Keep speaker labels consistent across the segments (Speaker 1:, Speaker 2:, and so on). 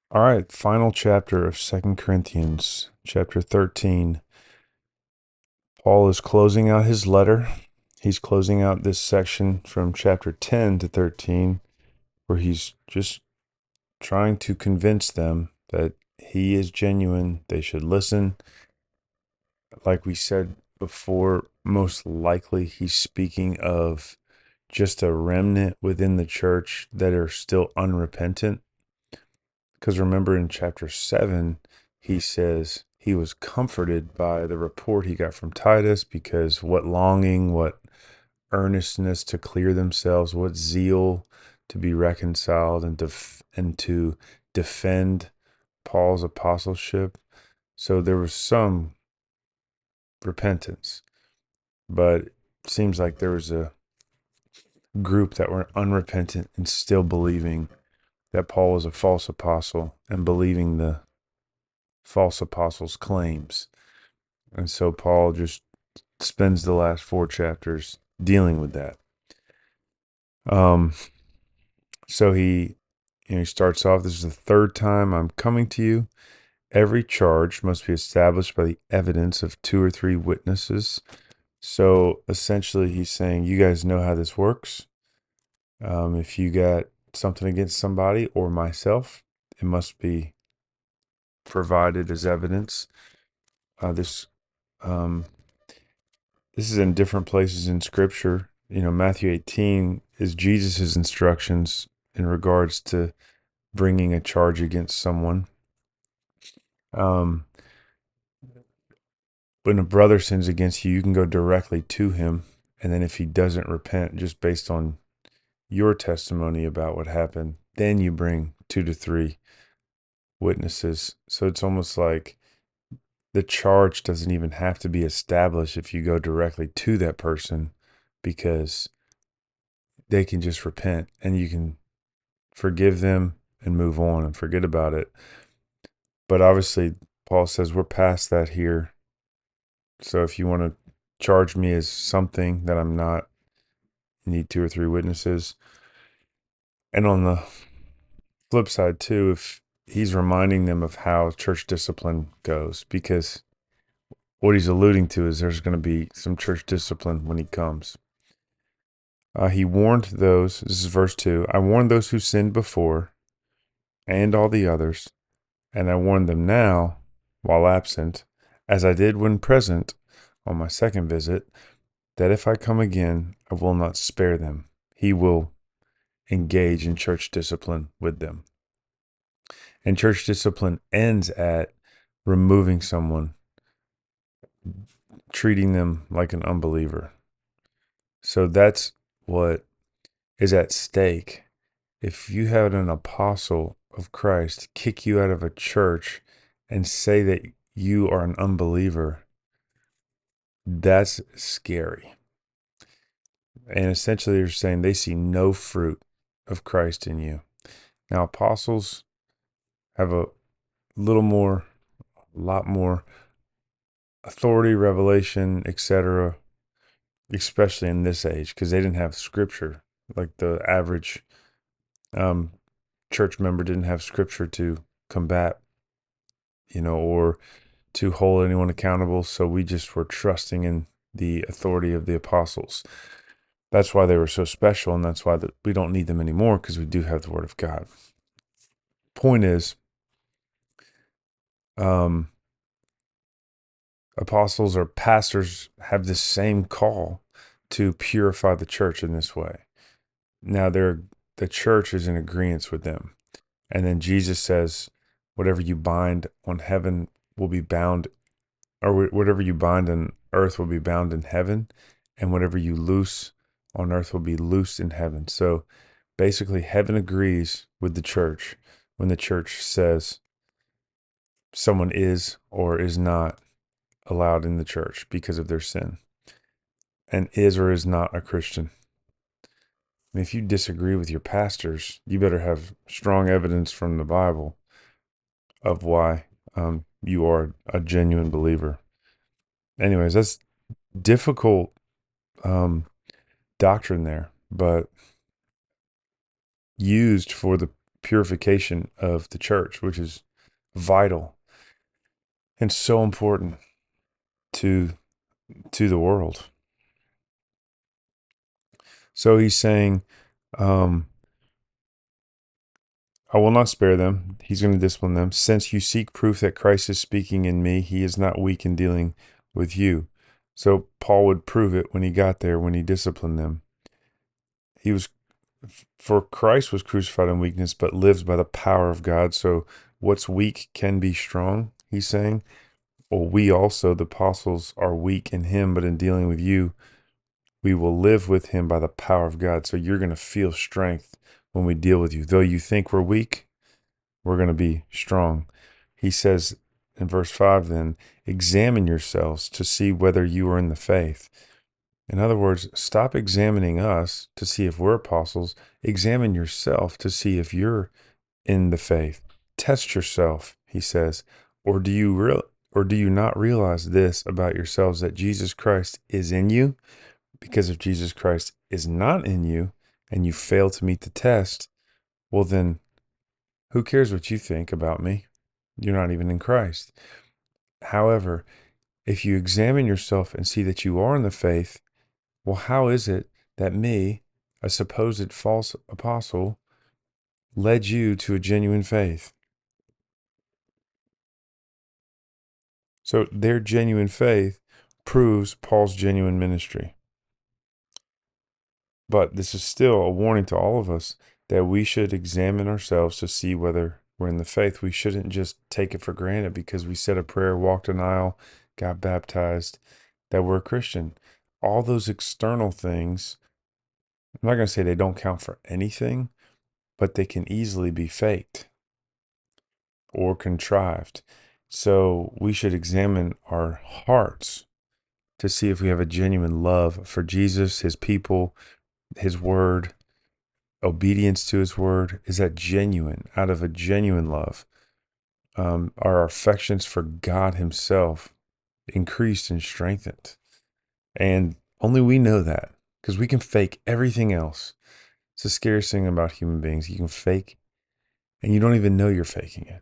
Speaker 1: All right, final chapter of Second Corinthians, chapter 13. Paul is closing out his letter. He's closing out this section from chapter 10 to 13, where he's just trying to convince them that he is genuine. They should listen. Like we said before, most likely he's speaking of just a remnant within the church that are still unrepentant. Because remember in chapter 7, he says he was comforted by the report he got from Titus because what longing, what earnestness to clear themselves, what zeal to be reconciled and to defend Paul's apostleship. So there was some repentance, but it seems like there was a group that were unrepentant and still believing that Paul was a false apostle and believing the false apostles' claims. And so Paul just spends the last four chapters dealing with that. Um, so he starts off, this is the third time I'm coming to you. Every charge must be established by the evidence of two or three witnesses. So essentially, he's saying, you guys know how this works. If you got something against somebody or myself, it must be provided as evidence. This um, this is in different places in Scripture. Matthew 18 is Jesus's instructions in regards to bringing a charge against someone. Um, when a brother sins against you, you can go directly to him. And then if he doesn't repent, just based on your testimony about what happened, then you bring two to three witnesses. So it's almost like the charge doesn't even have to be established if you go directly to that person because they can just repent and you can forgive them and move on and forget about it. But obviously, Paul says we're past that here. So if you want to charge me as something that I'm not, you need two or three witnesses. And on the flip side, too, if he's reminding them of how church discipline goes, because what he's alluding to is there's going to be some church discipline when he comes. He warned those, this is verse 2, I warned those who sinned before and all the others, and I warn them now, while absent, as I did when present on my second visit, that if I come again, I will not spare them. He will engage in church discipline with them. And church discipline ends at removing someone, treating them like an unbeliever. So that's what is at stake. If you had an apostle of Christ kick you out of a church and say that you are an unbeliever, that's scary. And essentially, they're saying they see no fruit of Christ in you. Now, apostles have a lot more authority, revelation, etc., especially in this age, because they didn't have scripture. Like the average um, church member didn't have scripture to combat, or to hold anyone accountable. So we just were trusting in the authority of the apostles. That's why they were so special, and that's why we don't need them anymore, because we do have the Word of God. Point is, um, apostles or pastors have the same call to purify the church in this way. Now, the church is in agreement with them. And then Jesus says, whatever you bind on heaven will be bound, or whatever you bind on earth will be bound in heaven, and whatever you loose on earth will be loosed in heaven. So basically, heaven agrees with the church when the church says someone is or is not allowed in the church because of their sin, and is or is not a Christian. And if you disagree with your pastors, you better have strong evidence from the Bible of why you are a genuine believer. Anyways, that's difficult um, doctrine there, but used for the purification of the church, which is vital and so important to the world. So he's saying, I will not spare them. He's going to discipline them. Since you seek proof that Christ is speaking in me, he is not weak in dealing with you. So Paul would prove it when he got there, when he disciplined them. For Christ was crucified in weakness, but lives by the power of God. So what's weak can be strong, he's saying. Well, we also, the apostles, are weak in him, but in dealing with you, we will live with him by the power of God. So you're going to feel strength when we deal with you. Though you think we're weak, we're going to be strong. He says in verse 5, then, examine yourselves to see whether you are in the faith. In other words, stop examining us to see if we're apostles. Examine yourself to see if you're in the faith. Test yourself, he says. Or do you not realize this about yourselves, that Jesus Christ is in you? Because if Jesus Christ is not in you and you fail to meet the test, well then, who cares what you think about me? You're not even in Christ. However, if you examine yourself and see that you are in the faith, well, how is it that me, a supposed false apostle, led you to a genuine faith? So their genuine faith proves Paul's genuine ministry. But this is still a warning to all of us that we should examine ourselves to see whether we're in the faith. We shouldn't just take it for granted because we said a prayer, walked an aisle, got baptized, that we're a Christian. All those external things, I'm not going to say they don't count for anything, but they can easily be faked or contrived. So we should examine our hearts to see if we have a genuine love for Jesus, his people, his word, obedience to his word. Is that genuine, out of a genuine love? Are our affections for God himself increased and strengthened? And only we know that, because we can fake everything else. It's the scariest thing about human beings. You can fake and you don't even know you're faking it.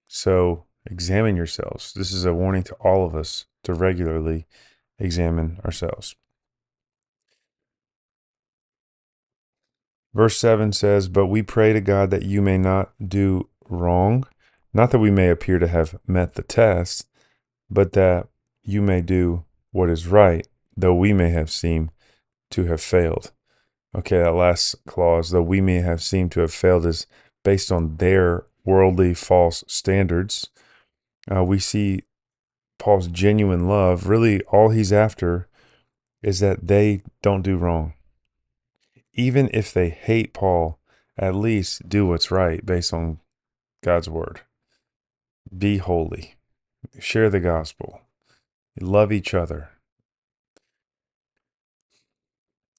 Speaker 1: So examine yourselves. This is a warning to all of us to regularly examine ourselves. Verse 7 says, but we pray to God that you may not do wrong, not that we may appear to have met the test, but that you may do what is right, though we may have seemed to have failed. Okay, that last clause, though we may have seemed to have failed, is based on their worldly false standards. We see Paul's genuine love. Really, all he's after is that they don't do wrong. Even if they hate Paul, at least do what's right based on God's word. Be holy. Share the gospel. Love each other.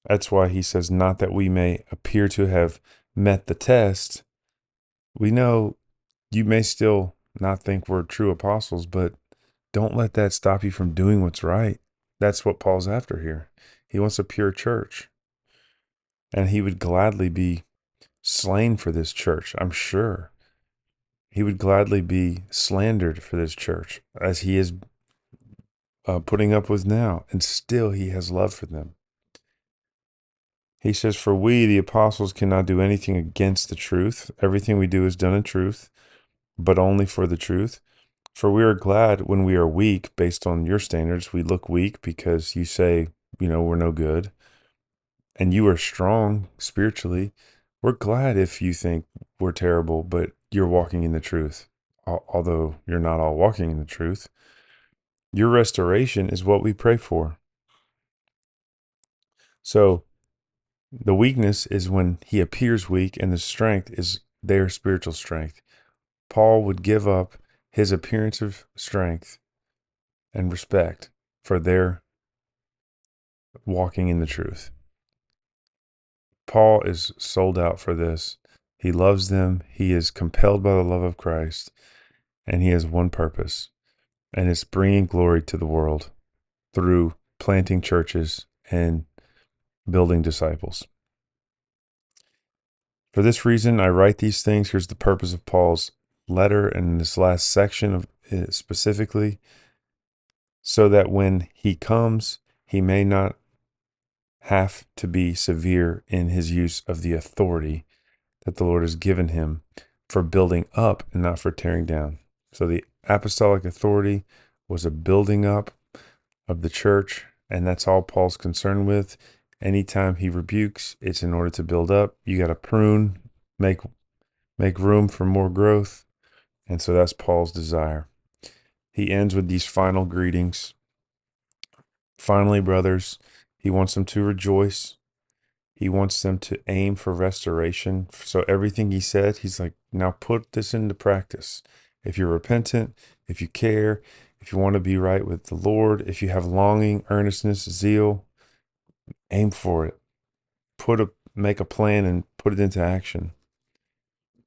Speaker 1: That's why he says, not that we may appear to have met the test. We know you may still not think we're true apostles, but don't let that stop you from doing what's right. That's what Paul's after here. He wants a pure church. And he would gladly be slain for this church, I'm sure. He would gladly be slandered for this church, as he is putting up with now, and still he has love for them. He says, for we, the apostles, cannot do anything against the truth. Everything we do is done in truth, but only for the truth. For we are glad when we are weak. Based on your standards, we look weak because you say, we're no good. And you are strong spiritually. We're glad if you think we're terrible, but you're walking in the truth. Although you're not all walking in the truth. Your restoration is what we pray for. So the weakness is when he appears weak, and the strength is their spiritual strength. Paul would give up his appearance of strength and respect for their walking in the truth. Paul is sold out for this. He loves them. He is compelled by the love of Christ, and he has one purpose, and it's bringing glory to the world through planting churches and building disciples. For this reason, I write these things. Here's the purpose of Paul's letter in this last section of specifically, so that when he comes, he may not have to be severe in his use of the authority that the Lord has given him for building up and not for tearing down. So the apostolic authority was a building up of the church, and that's all Paul's concerned with. Anytime he rebukes, it's in order to build up. You got to prune, make room for more growth, and so that's Paul's desire. He ends with these final greetings. Finally, brothers, he wants them to rejoice. He wants them to aim for restoration. So everything he said, he's like, now put this into practice. If you're repentant, if you care, if you want to be right with the Lord, if you have longing, earnestness, zeal, aim for it. Make a plan and put it into action.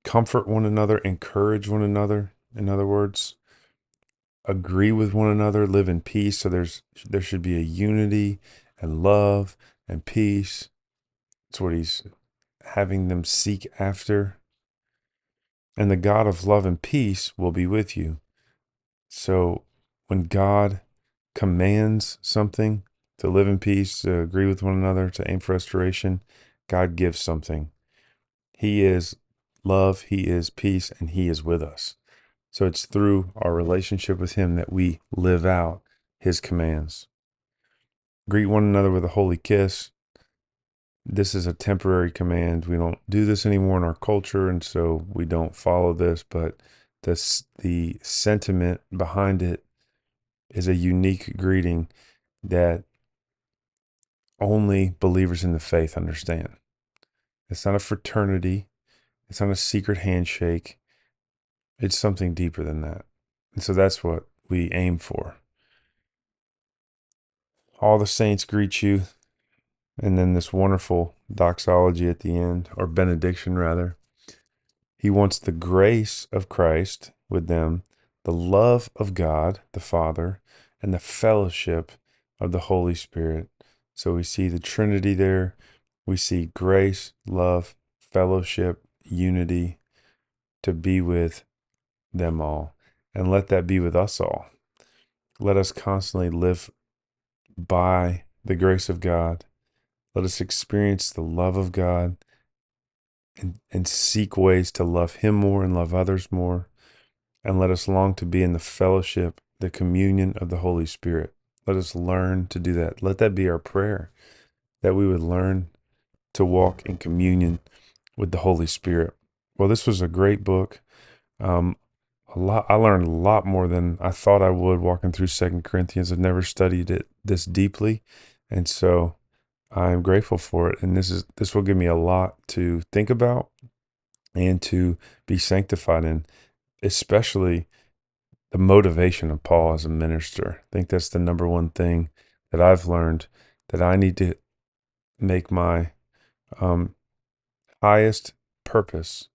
Speaker 1: Comfort one another, encourage one another. In other words, agree with one another, live in peace. So there should be a unity and love and peace. That's what he's having them seek after. And the God of love and peace will be with you. So when God commands something, to live in peace, to agree with one another, to aim for restoration, God gives something. He is love, He is peace, and He is with us. So it's through our relationship with Him that we live out His commands. Greet one another with a holy kiss. This is a temporary command. We don't do this anymore in our culture, and so we don't follow this, but the sentiment behind it is a unique greeting that only believers in the faith understand. It's not a fraternity. It's not a secret handshake. It's something deeper than that. And so that's what we aim for. All the saints greet you. And then this wonderful doxology at the end, or benediction rather. He wants the grace of Christ with them, the love of God the Father, and the fellowship of the Holy Spirit. So we see the Trinity there. We see grace, love, fellowship, unity to be with them all. And let that be with us all. Let us constantly live by the grace of God. Let us experience the love of God and seek ways to love Him more and love others more. And let us long to be in the fellowship, the communion of the Holy Spirit. Let us learn to do that. Let that be our prayer, that we would learn to walk in communion with the Holy Spirit. Well, this was a great book. I learned a lot more than I thought I would walking through 2 Corinthians. I've never studied it this deeply, and so I'm grateful for it. And this will give me a lot to think about and to be sanctified in, especially the motivation of Paul as a minister. I think that's the number one thing that I've learned, that I need to make my highest purpose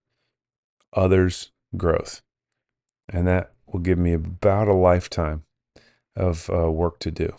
Speaker 1: others' growth. And that will give me about a lifetime of work to do.